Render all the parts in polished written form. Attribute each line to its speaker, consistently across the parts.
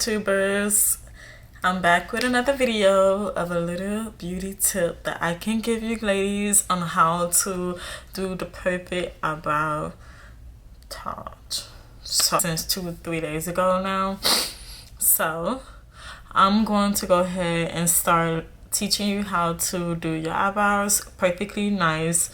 Speaker 1: YouTubers, I'm back with another video of a little beauty tip that I can give you ladies on how to do the perfect eyebrow touch. So since 2 or 3 days ago now, so I'm going to go ahead and start teaching you how to do your eyebrows perfectly nice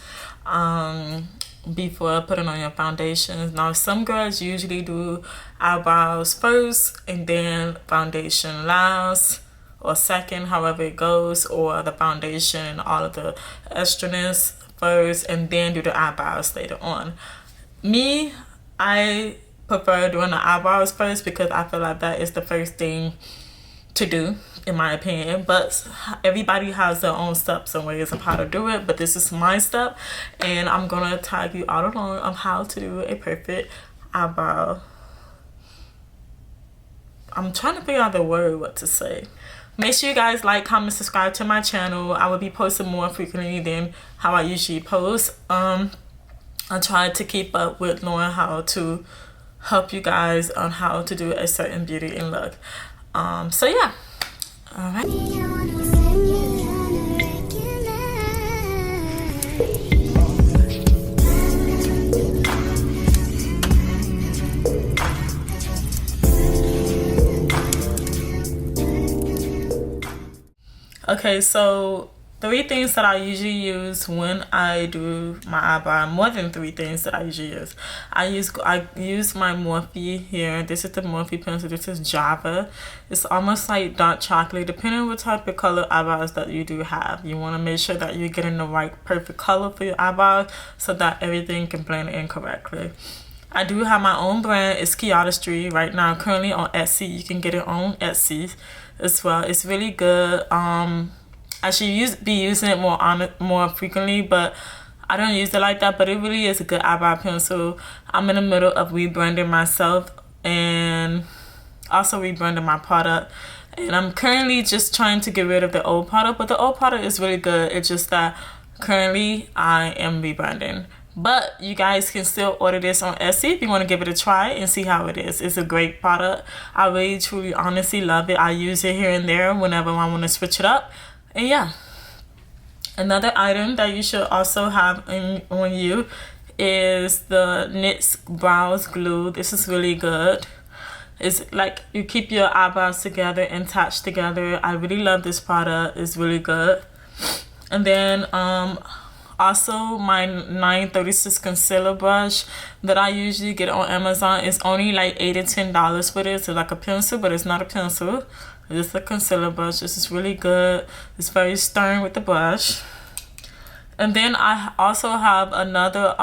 Speaker 1: before putting on your foundations. Now some girls usually do eyebrows first and then foundation last or second, however it goes, or the foundation and all of the extraness first and then do the eyebrows later on. Me, I prefer doing the eyebrows first because I feel like that is the first thing to do, in my opinion, but everybody has their own steps and ways of how to do it, but this is my step and I'm gonna tag you all along on how to do a perfect eyebrow. I'm trying to figure out the word what to say. Make sure you guys like, comment, subscribe to my channel. I will be posting more frequently than how I usually post. I try to keep up with knowing how to help you guys on how to do a certain beauty and look. So yeah, all right. Okay, so 3 things that I usually use when I do my eyebrow, more than 3 things that I usually use. I use my Morphe here. This is the Morphe pencil. This is Java. It's almost like dark chocolate, depending on what type of color eyebrows that you do have. You want to make sure that you're getting the right perfect color for your eyebrows so that everything can blend in correctly. I do have my own brand. It's Artistry right now, currently on Etsy. You can get it on Etsy as well. It's really good. I should be using it more frequently, but I don't use it like that. But it really is a good eyebrow pencil. I'm in the middle of rebranding myself and also rebranding my product. And I'm currently just trying to get rid of the old product, but the old product is really good. It's just that currently I am rebranding. But you guys can still order this on Etsy if you want to give it a try and see how it is. It's a great product. I really, truly, honestly love it. I use it here and there whenever I want to switch it up. And yeah, another item that you should also have on you is the NYX Brows Glue. This is really good. It's like you keep your eyebrows together and attached together. I really love this product. It's really good. And then also my 936 concealer brush that I usually get on Amazon is only like $8 to $10 for this. It's like a pencil, but it's not a pencil. It's a concealer brush. This is really good. It's very stern with the brush. And then I also have another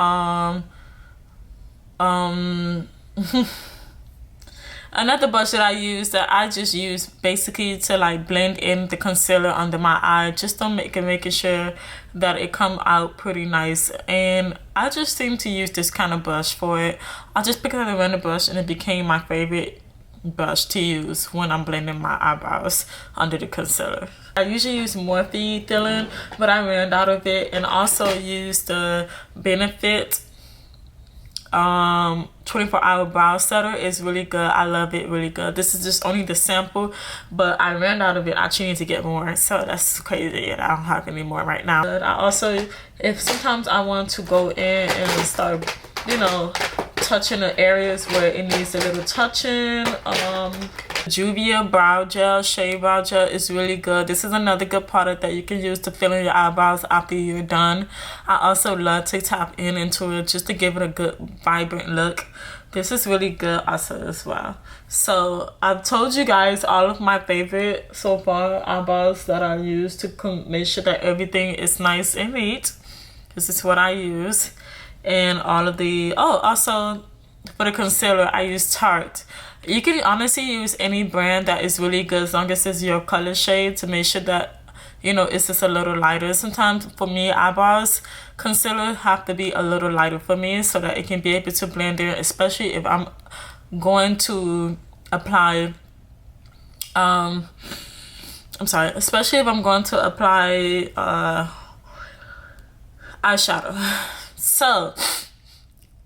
Speaker 1: another brush that I use that I just use basically to like blend in the concealer under my eye, just to making sure that it come out pretty nice. And I just seem to use this kind of brush for it. I just picked up a random brush and it became my favorite brush to use when I'm blending my eyebrows under the concealer. I usually use Morphe Thin, but I ran out of it, and also use the Benefit 24-hour brow setter. Is really good. I love it, really good. This is just only the sample, but I ran out of it. I actually need to get more, so that's crazy, and I don't have any more right now. But I also, if sometimes I want to go in and start, you know, touching the areas where it needs a little touching, Juvia brow gel, shea brow gel is really good. This is another good product that you can use to fill in your eyebrows after you're done. I also love to tap into it just to give it a good vibrant look. This is really good also as well. So I've told you guys all of my favorite so far eyebrows that I use to make sure that everything is nice and neat. This is what I use. And all of the, also for the concealer I use Tarte. You can honestly use any brand that is really good as long as it's your color shade, to make sure that, you know, it's just a little lighter. Sometimes for me, eyebrows concealer have to be a little lighter for me so that it can be able to blend in, especially if I'm going to apply especially if I'm going to apply eyeshadow. So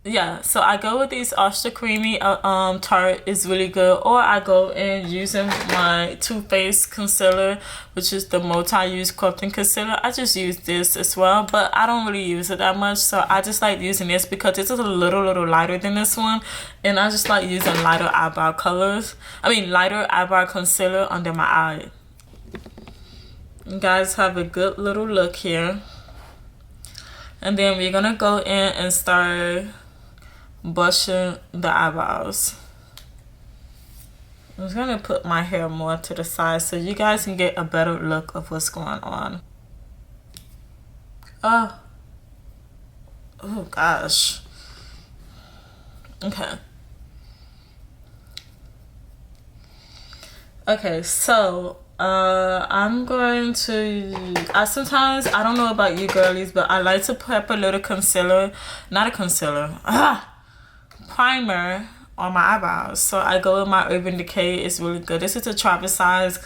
Speaker 1: yeah, so I go with these Ultra Creamy Tarte is really good, or I go in using my Too Faced concealer, which is the multi-use sculpting concealer. I just use this as well, but I don't really use it that much, so I just like using this because it's just a little lighter than this one, and I just like using lighter eyebrow colors. I mean lighter eyebrow concealer under my eye. You guys have a good little look here, and then we're gonna go in and start brushing the eyebrows. I'm just gonna put my hair more to the side so you guys can get a better look of what's going on. Oh gosh. Okay, so I'm going to, sometimes, I don't know about you girlies, but I like to prep a little concealer, not a concealer, primer on my eyebrows. So I go with my Urban Decay. It's really good. This is a travel size.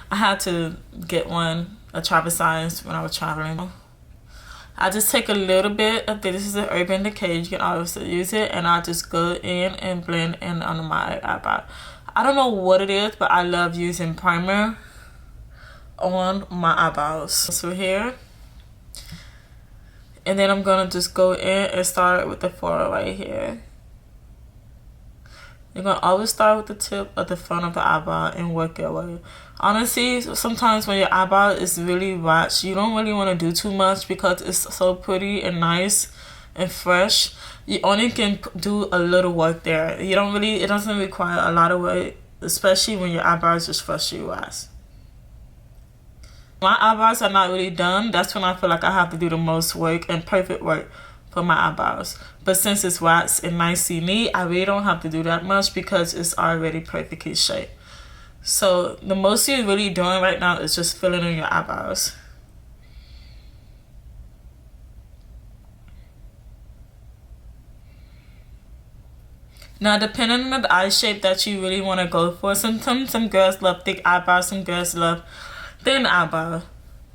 Speaker 1: I had to get one, a travel size, when I was traveling. I just take a little bit of this. This is an Urban Decay. You can also use it, and I just go in and blend in under my eyebrow. I don't know what it is, but I love using primer on my eyebrows. So here, and then I'm gonna just go in and start with the forehead right here. You're gonna always start with the tip of the front of the eyebrow and work your way. Honestly, sometimes when your eyebrow is really waxed, you don't really want to do too much because it's so pretty and nice and fresh. You only can do a little work there. You don't really, it doesn't require a lot of work, especially when your eyebrows just freshly waxed. My eyebrows are not really done. That's when I feel like I have to do the most work and perfect work for my eyebrows. But since it's waxed and nicely neat, I really don't have to do that much because it's already perfectly shaped. So the most you're really doing right now is just filling in your eyebrows. Now, depending on the eye shape that you really want to go for, sometimes some girls love thick eyebrows, some girls love thin eyebrow.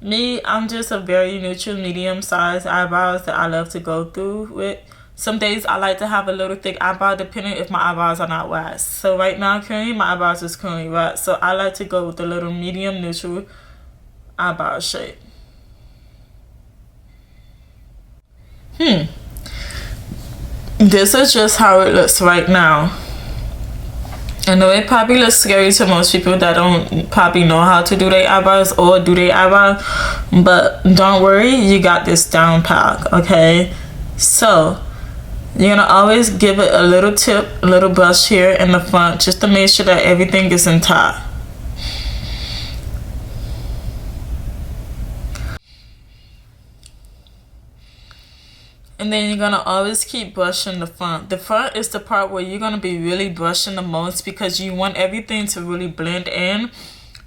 Speaker 1: Me, I'm just a very neutral, medium-sized eyebrows that I love to go through with. Some days I like to have a little thick eyebrow depending if my eyebrows are not waxed. So right now, currently, my eyebrows is currently waxed. So I like to go with a little medium, neutral eyebrow shape. This is just how it looks right now. I know it probably looks scary to most people that don't probably know how to do their eyebrows or do their eyebrows, but don't worry, you got this down pat, okay? So you're gonna always give it a little tip, a little brush here in the front just to make sure that everything is intact. And then you're gonna always keep brushing the front. The front is the part where you're gonna be really brushing the most because you want everything to really blend in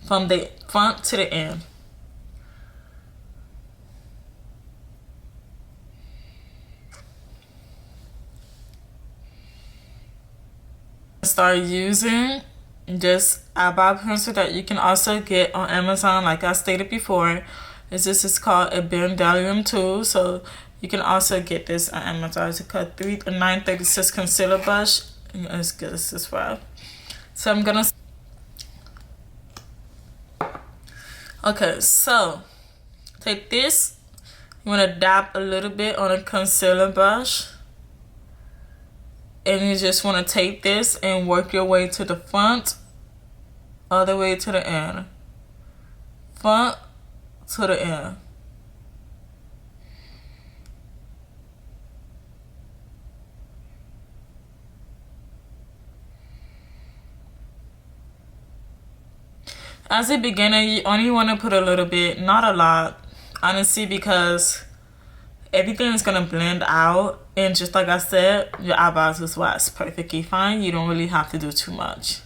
Speaker 1: from the front to the end. Start using this eyebrow pencil that you can also get on Amazon, like I stated before. This is called a Bendalium tool, so you can also get this on Amazon. It's called 936 concealer brush. As good as well. So I'm gonna. Okay, so take this. You wanna dab a little bit on a concealer brush, and you just wanna take this and work your way to the front, all the way to the end. Front to the end. As a beginner, you only want to put a little bit, not a lot, honestly, because everything is going to blend out. And just like I said, your eyebrows is waxed perfectly fine. You don't really have to do too much.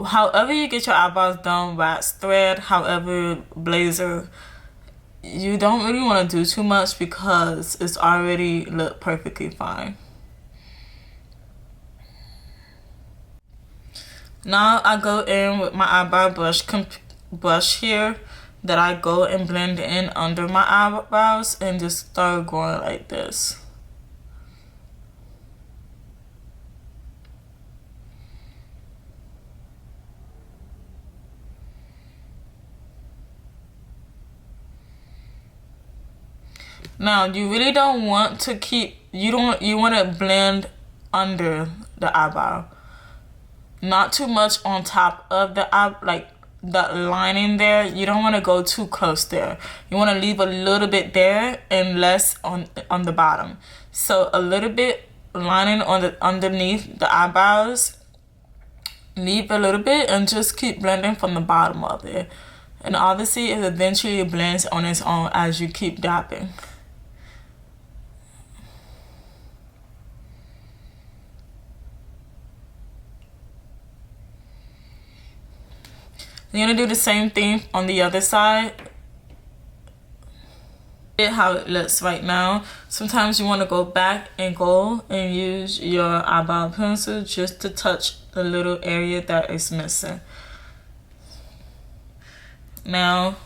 Speaker 1: However you get your eyebrows done, wax, thread, however, blazer, you don't really want to do too much because it's already look perfectly fine. Now I go in with my eyebrow brush here that I go and blend in under my eyebrows and just start going like this. Now you really don't want to keep, you want to blend under the eyebrow, not too much on top of the eye, like the lining there. You don't want to go too close there. You want to leave a little bit there and less on the bottom. So a little bit lining on the underneath the eyebrows, leave a little bit and just keep blending from the bottom of it. And obviously it eventually blends on its own as you keep dabbing. You're gonna do the same thing on the other side. How it looks right now. Sometimes you want to go back and use your eyebrow pencil just to touch the little area that is missing. Now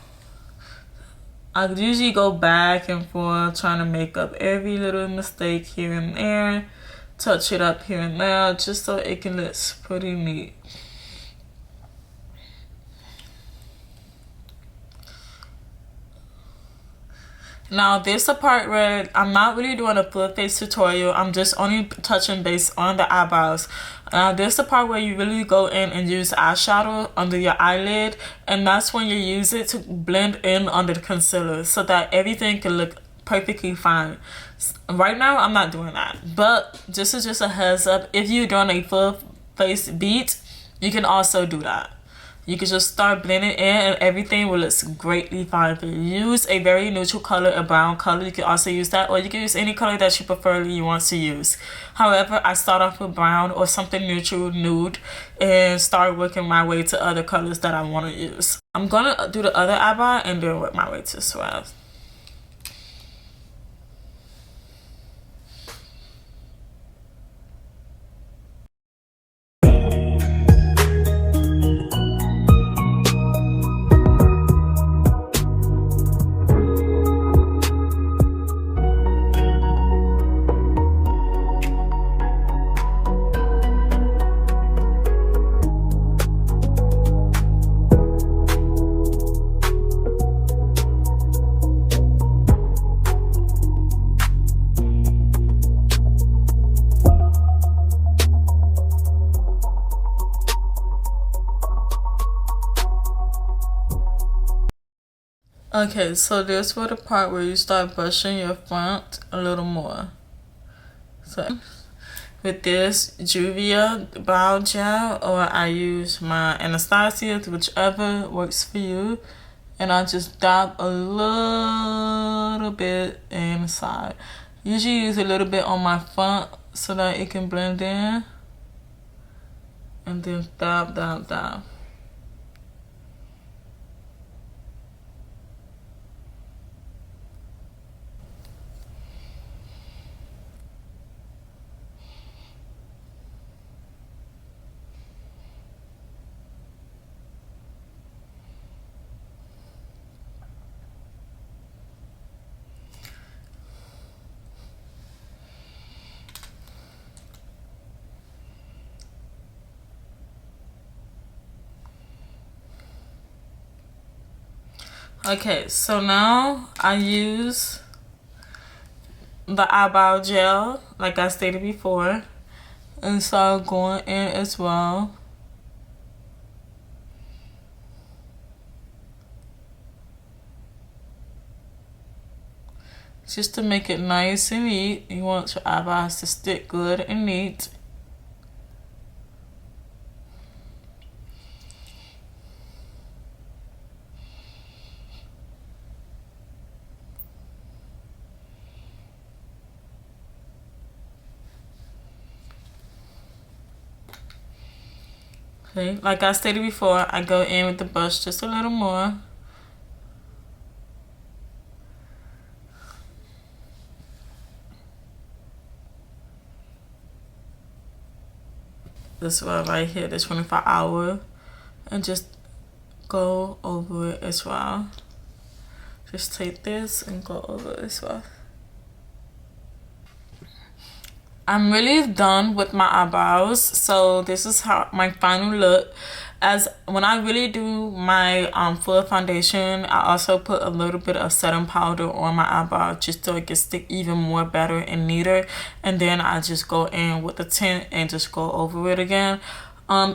Speaker 1: I usually go back and forth trying to make up every little mistake here and there, touch it up here and there just so it can look pretty neat. Now there's a part where I'm not really doing a full face tutorial. I'm just only touching base on the eyebrows. There's the part where you really go in and use eyeshadow under your eyelid, and that's when you use it to blend in under the concealer so that everything can look perfectly fine. Right now I'm not doing that, but this is just a heads up. If you're doing a full face beat, you can also do that. You can just start blending in and everything will look greatly fine. If you use a very neutral color, a brown color, you can also use that, or you can use any color that you preferably want to use. However, I start off with brown or something neutral, nude, and start working my way to other colors that I want to use. I'm gonna do the other eyebrow and then work my way to swell. Okay, so this for the part where you start brushing your front a little more. So with this Juvia brow gel, or I use my Anastasia, whichever works for you, and I just dab a little bit inside. Usually use a little bit on my front so that it can blend in, and then dab, dab, dab. Okay, so now I use the eyebrow gel, like I stated before, and start going in as well. Just to make it nice and neat. You want your eyebrows to stick good and neat. Okay, like I stated before, I go in with the brush just a little more. This one right here, the 24-hour, and just go over it as well. Just take this and go over it as well. I'm really done with my eyebrows, so this is how my final look. as when I really do my full foundation, I also put a little bit of setting powder on my eyebrow just so it can stick even more better and neater, and then I just go in with the tint and just go over it again.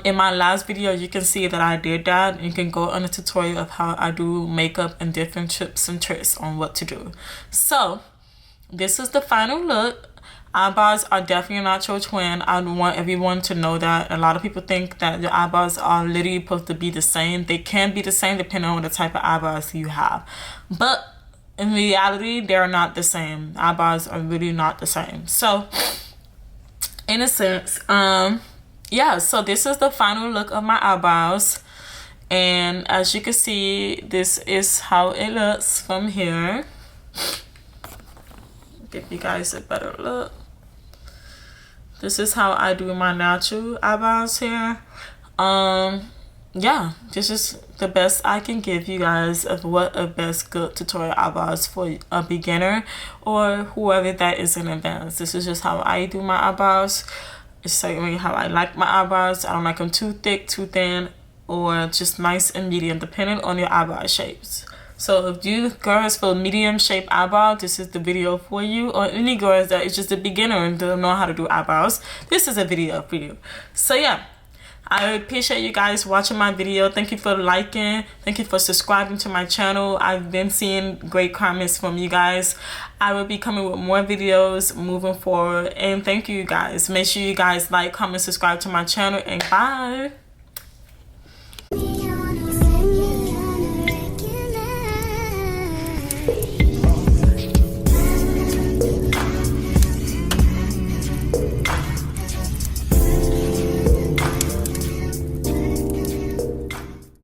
Speaker 1: In my last video, you can see that I did that. You can go on a tutorial of how I do makeup and different tips and tricks on what to do. So this is the final look. Eyebrows are definitely not your twin. I want everyone to know that. A lot of people think that your eyebrows are literally supposed to be the same. They can be the same depending on the type of eyebrows you have, but in reality they're not the same. Eyebrows are really not the same. So in a sense, yeah, so this is the final look of my eyebrows, and as you can see, this is how it looks from here. Give you guys a better look. This is how I do my natural eyebrows here. Yeah, this is the best I can give you guys of what a best good tutorial eyebrows for a beginner or whoever that is in advance. This is just how I do my eyebrows. It's certainly how I like my eyebrows. I don't like them too thick, too thin, or just nice and medium, depending on your eyebrow shapes. So if you girls for medium shaped eyebrow, this is the video for you. Or any girls that is just a beginner and don't know how to do eyebrows, this is a video for you. So yeah, I appreciate you guys watching my video. Thank you for liking. Thank you for subscribing to my channel. I've been seeing great comments from you guys. I will be coming with more videos moving forward. And thank you guys. Make sure you guys like, comment, subscribe to my channel. And bye.